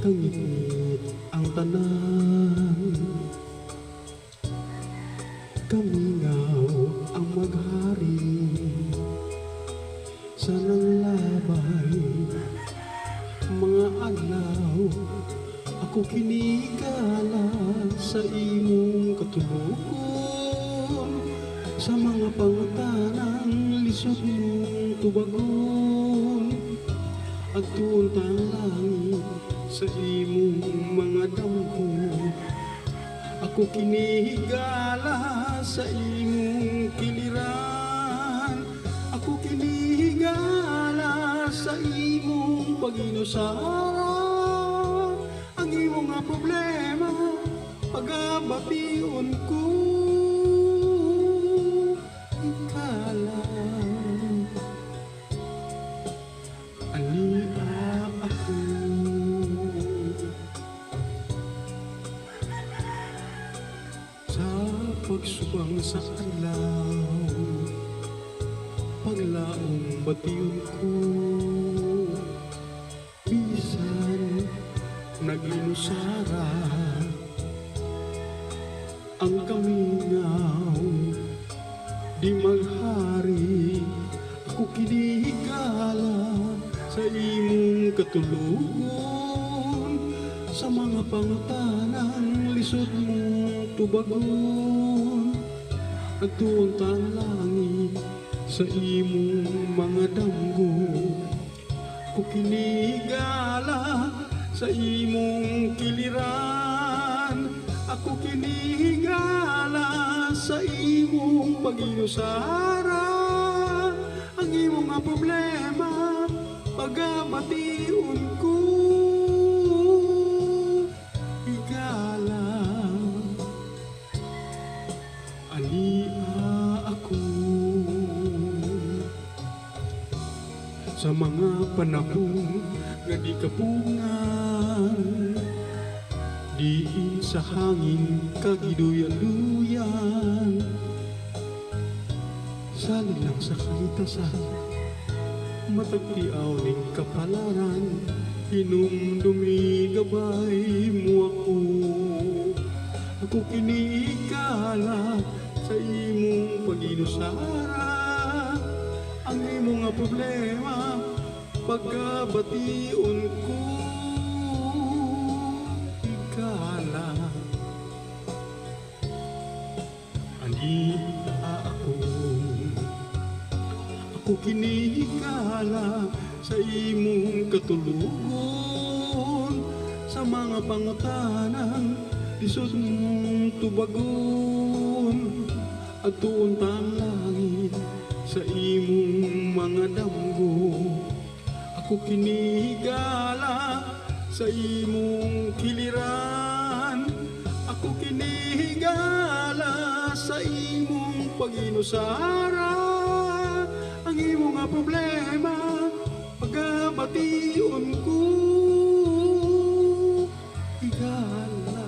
Kangit ang tanan, kamingaw ang maghari sa nanglabay. Mga adlaw ako kinigala sa imong katulugon, sa mga pangutanang lisod mong tubagon. At tuntang langit sa imong mga damgo, ako kinihigala sa imong kiliran. Ako kinihigala sa imong pag-inusara. Ang imong nga problema pagabation ko, ikala ania ako. Sa pagsubang sa adlaw, paglaong batiyon ko, bisan nag-inusara ang kamingaw di maghari. Ako kinihigala sa imong katulugon, sa mga pangutanang lisod mong tubagon. At tuntang langit sa imong mga damgo, ako kinihigala sa imong kiliran. Ako kinihigala sa imong pag-inusara. Ang imong nga problema pagabation ko, igala ania ako. Sa mga panahon nga di kapungan, diin sa hangin kagiduyan-duyan, sali lang sa kalitasan, matagpiaw ning kapalaran. Hinumdumi gabay mo ako. Ako kinigala sa imong pag-inusara. Ang imong nga problema pagkabation ko, ikala ania ako. Ako kinihigala sa imong katulugon, sa mga pangutanang lisod mong tubagon. At tuntang langit sa imong mga damgo, ako kinihigala sa imong kiliran. Ako kinihigala sa imong pag-inusara. Ang imong nga problema pagabation ko, igala